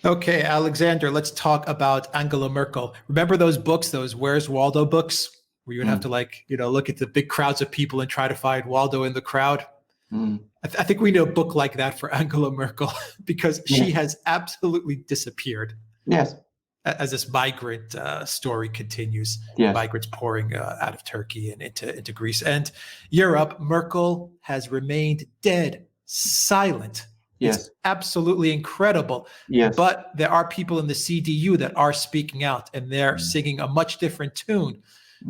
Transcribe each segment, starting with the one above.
Okay, Alexander, let's talk about Angela Merkel. Remember those books, those Where's Waldo books, where you would have to Mm, look at the big crowds of people and try to find Waldo in the crowd? mm. I think we need a book like that for Angela Merkel because she Yes, has absolutely disappeared yes, as this migrant story continues. yes, Migrants pouring out of Turkey and into Greece and Europe. Merkel has remained dead, silent. It's yes, absolutely incredible. yes. But there are people in the CDU that are speaking out, and they're Mm, singing a much different tune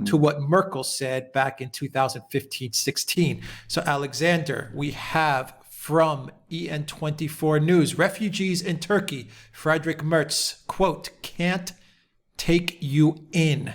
to mm. what Merkel said back in 2015-16. So, Alexander, we have from EN24 News, refugees in Turkey, Friedrich Merz, quote, can't take you in.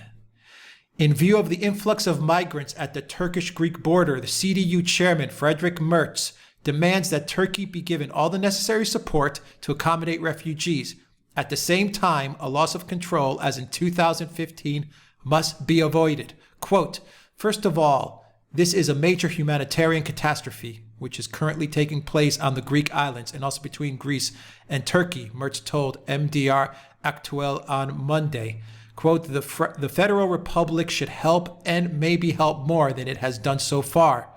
In view of the influx of migrants at the Turkish-Greek border, the CDU chairman, Friedrich Merz, demands that Turkey be given all the necessary support to accommodate refugees. At the same time, a loss of control, as in 2015, must be avoided. Quote, first of all, this is a major humanitarian catastrophe, which is currently taking place on the Greek islands and also between Greece and Turkey, Merz told MDR Actuel on Monday. Quote, the Federal Republic should help and maybe help more than it has done so far.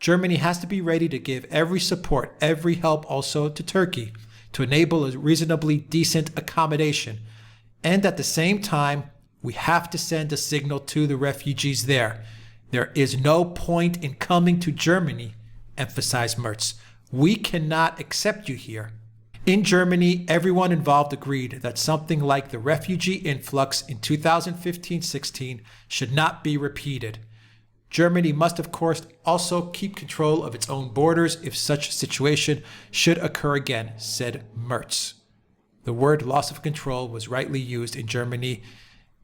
Germany has to be ready to give every support, every help also to Turkey to enable a reasonably decent accommodation. And at the same time, we have to send a signal to the refugees there. There is no point in coming to Germany, emphasized Merz. We cannot accept you here. In Germany, everyone involved agreed that something like the refugee influx in 2015-16 should not be repeated. Germany must, of course, also keep control of its own borders if such a situation should occur again, said Merz. The word loss of control was rightly used in Germany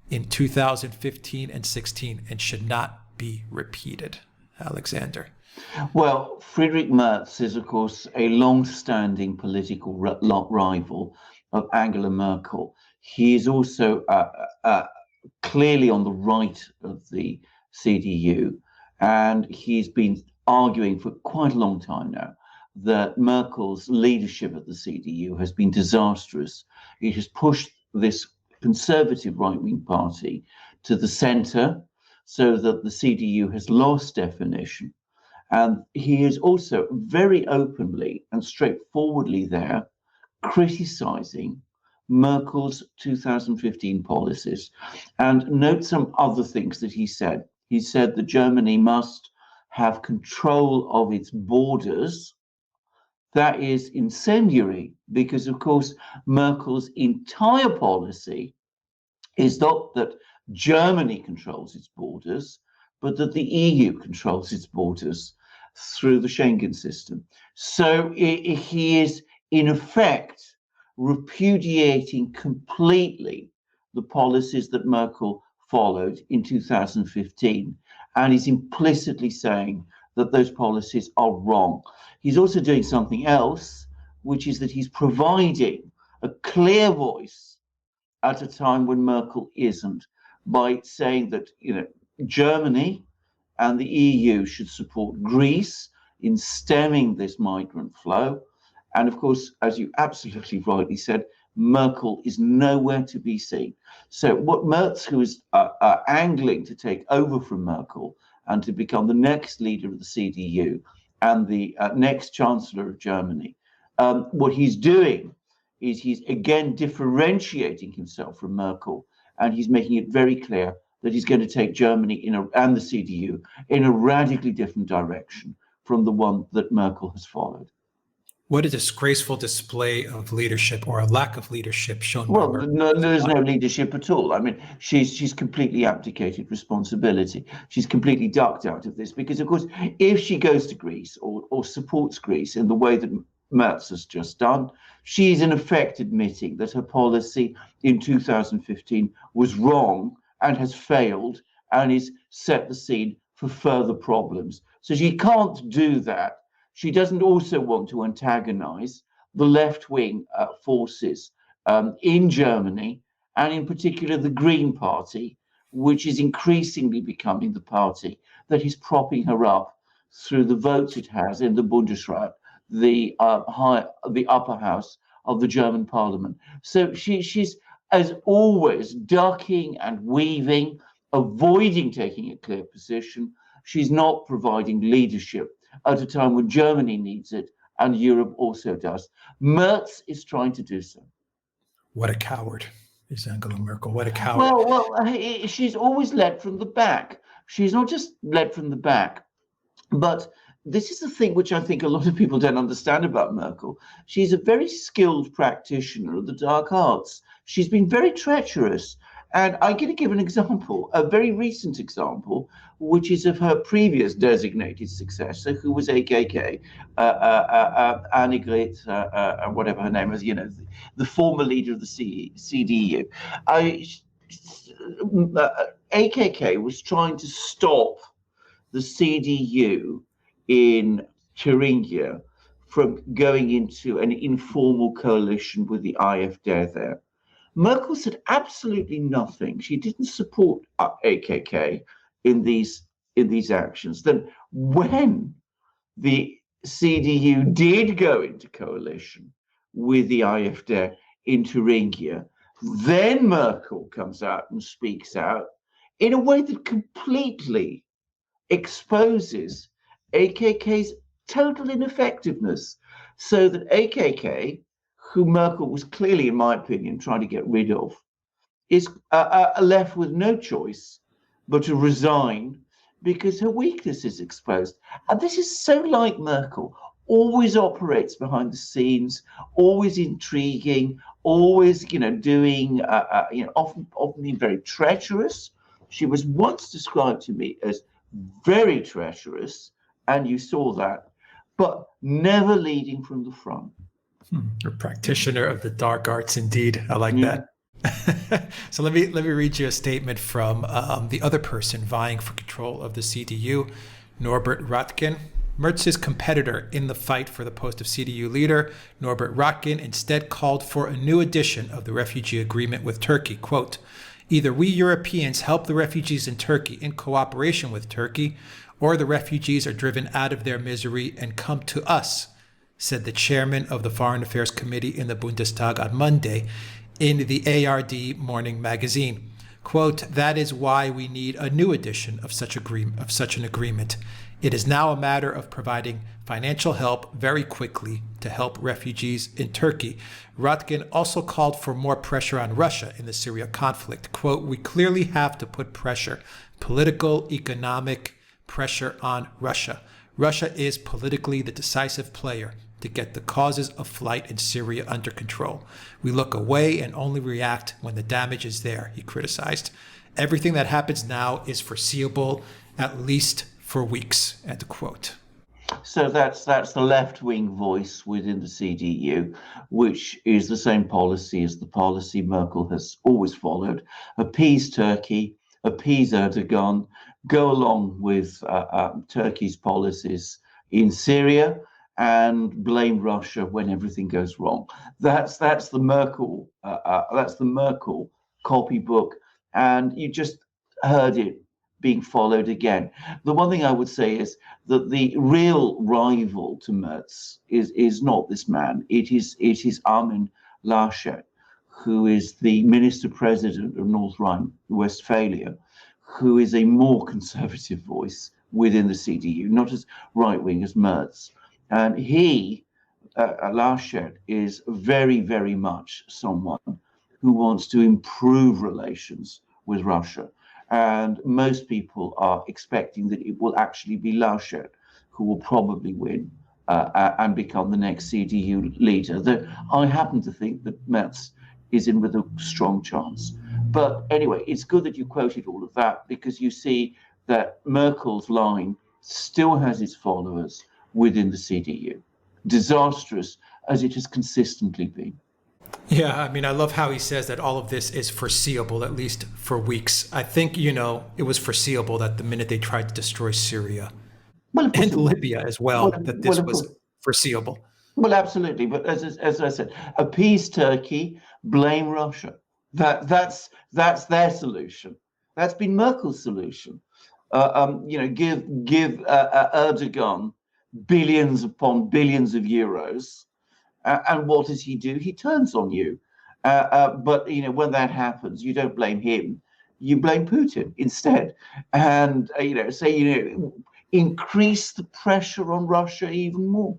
in 2015 and 16 and should not be repeated. Alexander. Well, Friedrich Merz is, of course, a long-standing political rival of Angela Merkel. He is also clearly on the right of the CDU, and he's been arguing for quite a long time now that Merkel's leadership at the CDU has been disastrous. It has pushed this conservative right-wing party to the center so that the CDU has lost definition. And he is also very openly and straightforwardly there criticizing Merkel's 2015 policies. And note some other things that he said. He said that Germany must have control of its borders. That is incendiary because, of course, Merkel's entire policy is not that Germany controls its borders, but that the EU controls its borders through the Schengen system. So he is, in effect, repudiating completely the policies that Merkel followed in 2015, and is implicitly saying that those policies are wrong. He's also doing something else, which is that he's providing a clear voice at a time when Merkel isn't, by saying that Germany and the EU should support Greece in stemming this migrant flow. And of course, as you absolutely rightly said, Merkel is nowhere to be seen. So what Merz, who is angling to take over from Merkel and to become the next leader of the CDU and the next Chancellor of Germany, what he's doing is he's again differentiating himself from Merkel, and he's making it very clear that he's going to take Germany and the CDU in a radically different direction from the one that Merkel has followed. What a disgraceful display of leadership or a lack of leadership shown by Well, Merkel. there's no leadership at all. I mean, she's completely abdicated responsibility. She's completely ducked out of this because, of course, if she goes to Greece or supports Greece in the way that Merz has just done, she's in effect admitting that her policy in 2015 was wrong and has failed and is set the scene for further problems. So she can't do that. She doesn't also want to antagonize the left-wing forces in Germany, and in particular the Green Party, which is increasingly becoming the party that is propping her up through the votes it has in the Bundesrat, the upper house of the German parliament. So she's, as always, ducking and weaving, avoiding taking a clear position. She's not providing leadership at a time when Germany needs it and Europe also does. Merz is trying to do so. What a coward is Angela Merkel. What a coward. Well, she's always led from the back. She's not just led from the back, but this is the thing which I think a lot of people don't understand about Merkel. She's a very skilled practitioner of the dark arts. She's been very treacherous. And I'm going to give an example, a very recent example, which is of her previous designated successor, who was AKK, Annegret, whatever her name is, the former leader of the CDU. AKK was trying to stop the CDU in Thuringia from going into an informal coalition with the AfD there. Merkel said absolutely nothing. She didn't support AKK in these actions. Then when the CDU did go into coalition with the AfD in Thuringia, then Merkel comes out and speaks out in a way that completely exposes AKK's total ineffectiveness, so that AKK, who Merkel was clearly, in my opinion, trying to get rid of, is left with no choice but to resign because her weakness is exposed. And this is so like Merkel, always operates behind the scenes, always intriguing, always, doing, often being very treacherous. She was once described to me as very treacherous, and you saw that, but never leading from the front. A practitioner of the dark arts, indeed. I like that. So let me read you a statement from the other person vying for control of the CDU, Norbert Röttgen. Merz's competitor in the fight for the post of CDU leader, Norbert Röttgen, instead called for a new edition of the refugee agreement with Turkey. Quote, "Either we Europeans help the refugees in Turkey in cooperation with Turkey, or the refugees are driven out of their misery and come to us," said the chairman of the Foreign Affairs Committee in the Bundestag on Monday in the ARD Morning Magazine. Quote, "That is why we need a new edition of such an agreement. It is now a matter of providing financial help very quickly to help refugees in Turkey." Röttgen also called for more pressure on Russia in the Syria conflict. Quote, "We clearly have to put pressure, political, economic pressure on Russia. Russia is politically the decisive player to get the causes of flight in Syria under control. We look away and only react when the damage is there," he criticized. "Everything that happens now is foreseeable, at least for weeks," end quote. So that's the left-wing voice within the CDU, which is the same policy as the policy Merkel has always followed: appease Turkey, appease Erdogan, go along with Turkey's policies in Syria, and blame Russia when everything goes wrong. That's the Merkel copybook, and you just heard it being followed again. The one thing I would say is that the real rival to Merz is not this man. It is Armin Laschet, who is the minister president of North Rhine-Westphalia, who is a more conservative voice within the CDU, not as right-wing as Merz. And he, Laschet, is very, very much someone who wants to improve relations with Russia. And most people are expecting that it will actually be Laschet who will probably win and become the next CDU leader. Though I happen to think that Merz is in with a strong chance. But anyway, it's good that you quoted all of that, because you see that Merkel's line still has its followers within the CDU, disastrous as it has consistently been. Yeah, I mean, I love how he says that all of this is foreseeable, at least for weeks. I think, it was foreseeable that the minute they tried to destroy Syria and Libya as well, that this was foreseeable. Well, absolutely. But as I said, appease Turkey, blame Russia. That's their solution. That's been Merkel's solution. Give Erdogan billions upon billions of euros, And what does he do? He turns on you. But when that happens, you don't blame him. You blame Putin instead, and say increase the pressure on Russia even more.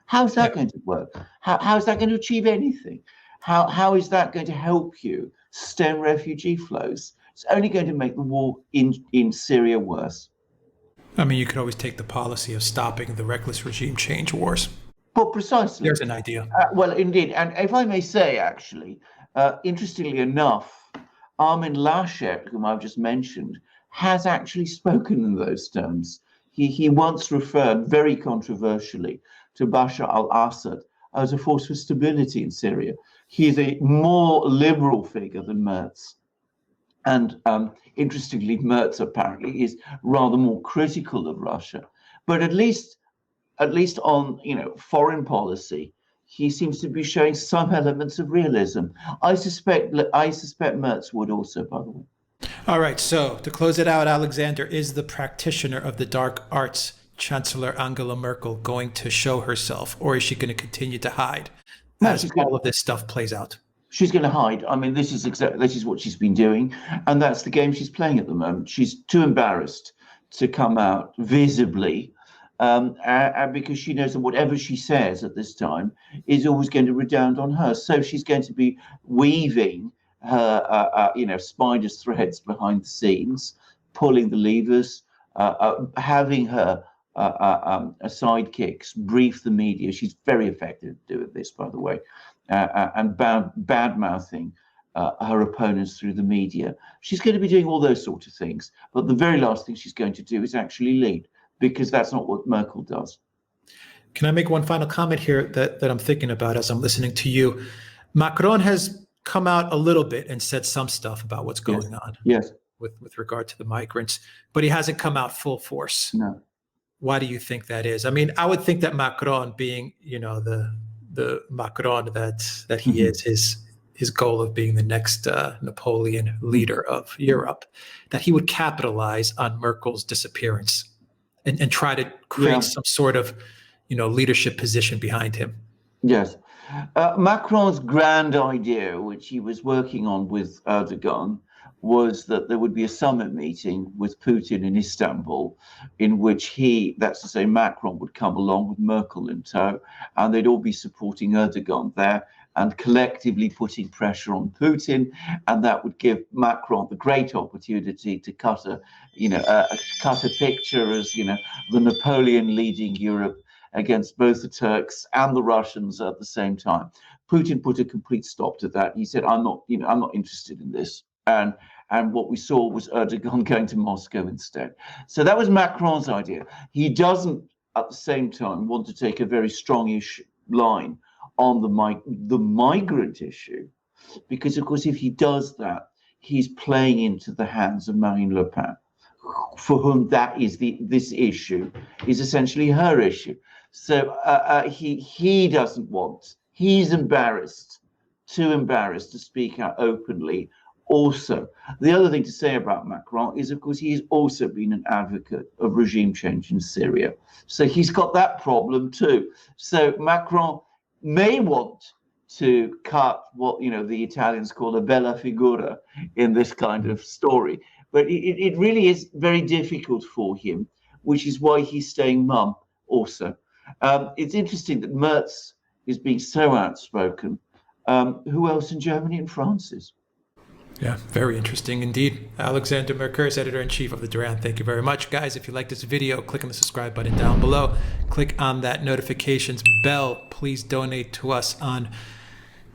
How's that going to work? How is that going to achieve anything? How is that going to help you stem refugee flows? It's only going to make the war in Syria worse. I mean, you could always take the policy of stopping the reckless regime change wars. But precisely. There's an idea. Well, indeed. And if I may say, actually, interestingly enough, Armin Laschet, whom I've just mentioned, has actually spoken in those terms. He once referred very controversially to Bashar al-Assad as a force for stability in Syria. He is a more liberal figure than Merz. And interestingly, Merz apparently is rather more critical of Russia. But at least on foreign policy, he seems to be showing some elements of realism. I suspect Merz would also, by the way. All right, so to close it out, Alexander, is the practitioner of the dark arts, Chancellor Angela Merkel, going to show herself, or is she going to continue to hide as all of this stuff plays out? She's going to hide. I mean, this is what she's been doing, and that's the game she's playing at the moment. She's too embarrassed to come out visibly, because she knows that whatever she says at this time is always going to redound on her. So she's going to be weaving her, spider's threads behind the scenes, pulling the levers, having her sidekicks brief the media. She's very effective at doing this, by the way, and bad-mouthing her opponents through the media. She's going to be doing all those sorts of things. But the very last thing she's going to do is actually lead, because that's not what Merkel does. Can I make one final comment here that I'm thinking about as I'm listening to you? Macron has come out a little bit and said some stuff about what's going on. Yes. With regard to the migrants, but he hasn't come out full force. No. Why do you think that is? I mean, I would think that Macron, being the Macron that he is, his goal of being the next Napoleon leader of Europe, that he would capitalize on Merkel's disappearance and try to create some sort of leadership position behind him. Yes. Macron's grand idea, which he was working on with Erdogan, was that there would be a summit meeting with Putin in Istanbul, in which that's to say Macron, would come along with Merkel in tow, and they'd all be supporting Erdogan there and collectively putting pressure on Putin, and that would give Macron the great opportunity to cut a picture as the Napoleon leading Europe against both the Turks and the Russians at the same time. Putin put a complete stop to that. He said, I'm not interested in this. And what we saw was Erdogan going to Moscow instead. So that was Macron's idea. He doesn't, at the same time, want to take a very strongish line on the migrant issue, because, of course, if he does that, he's playing into the hands of Marine Le Pen, for whom this issue is essentially her issue. So he doesn't want. He's too embarrassed to speak out openly. Also, the other thing to say about Macron is, of course, he has also been an advocate of regime change in Syria. So he's got that problem too. So Macron may want to cut what the Italians call a bella figura in this kind of story, but it really is very difficult for him, which is why he's staying mum also. It's interesting that Merz is being so outspoken. Who else in Germany and France is? Yeah, very interesting indeed. Alexander Mercouris, editor-in-chief of the Duran. Thank you very much. Guys, if you like this video, click on the subscribe button down below. Click on that notifications bell. Please donate to us on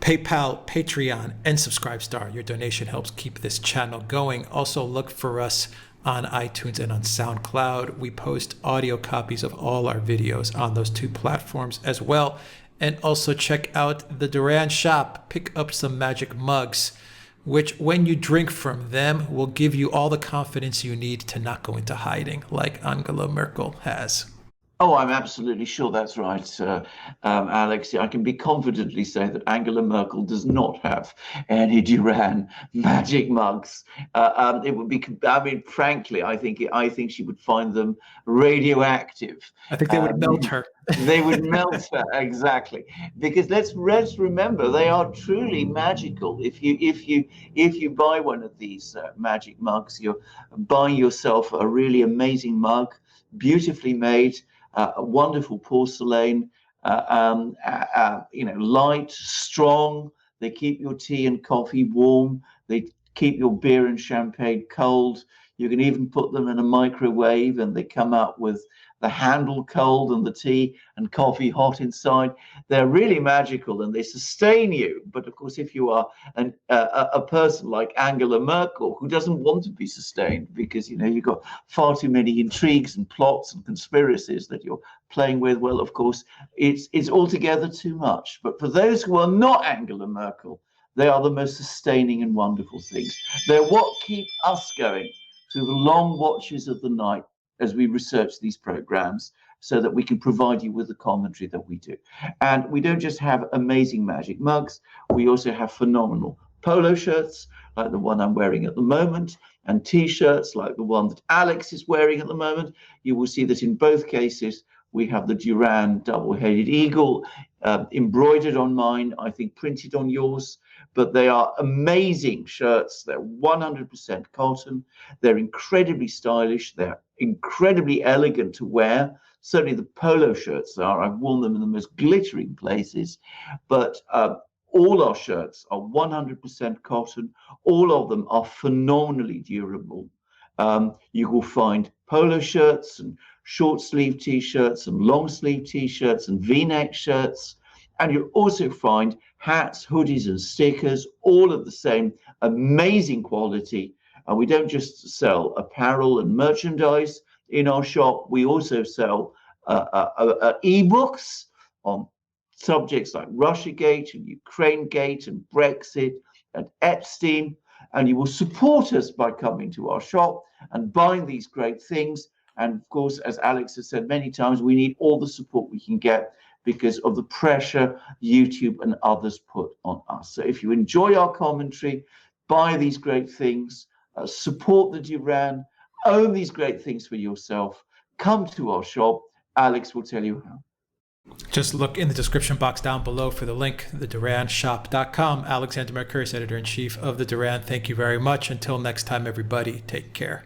PayPal, Patreon, and Subscribestar. Your donation helps keep this channel going. Also, look for us on iTunes and on Soundcloud. We post audio copies of all our videos on those two platforms as well. And also check out the Duran shop. Pick up some magic mugs, which when you drink from them will give you all the confidence you need to not go into hiding like Angela Merkel has. Oh, I'm absolutely sure that's right, Alex. I can be confidently say that Angela Merkel does not have any Duran magic mugs. It would be, I mean, frankly, I think she would find them radioactive. I think they would melt her. They would melt her, exactly, because let's remember they are truly magical. If you buy one of these magic mugs, you're buying yourself a really amazing mug, beautifully made, wonderful porcelain, light, strong. They keep your tea and coffee warm. They keep your beer and champagne cold. You can even put them in a microwave and they come out with the handle cold and the tea and coffee hot inside. They're really magical and they sustain you. But of course, if you are a person like Angela Merkel, who doesn't want to be sustained because, you've got far too many intrigues and plots and conspiracies that you're playing with, well, of course, it's altogether too much. But for those who are not Angela Merkel, they are the most sustaining and wonderful things. They're what keep us going through the long watches of the night as we research these programs, so that we can provide you with the commentary that we do. And we don't just have amazing magic mugs, we also have phenomenal polo shirts like the one I'm wearing at the moment, and t-shirts like the one that Alex is wearing at the moment. You will see that in both cases we have the Duran double-headed eagle embroidered on mine, I think printed on yours. But they are amazing shirts. They're 100% cotton. They're incredibly stylish. They're incredibly elegant to wear. Certainly the polo shirts are. I've worn them in the most glittering places. But all our shirts are 100% cotton. All of them are phenomenally durable. You will find polo shirts and short sleeve t-shirts and long sleeve t-shirts and v-neck shirts. And you'll also find hats, hoodies, and stickers, all of the same amazing quality. And we don't just sell apparel and merchandise in our shop. We also sell ebooks on subjects like Russiagate and Ukrainegate and Brexit and Epstein. And you will support us by coming to our shop and buying these great things. And of course, as Alex has said many times, we need all the support we can get because of the pressure YouTube and others put on us. So if you enjoy our commentary, buy these great things, support the Duran, own these great things for yourself, come to our shop. Alex will tell you how. Just look in the description box down below for the link, theduranshop.com. Alexander Mercouris, editor-in-chief of the Duran. Thank you very much. Until next time, everybody, take care.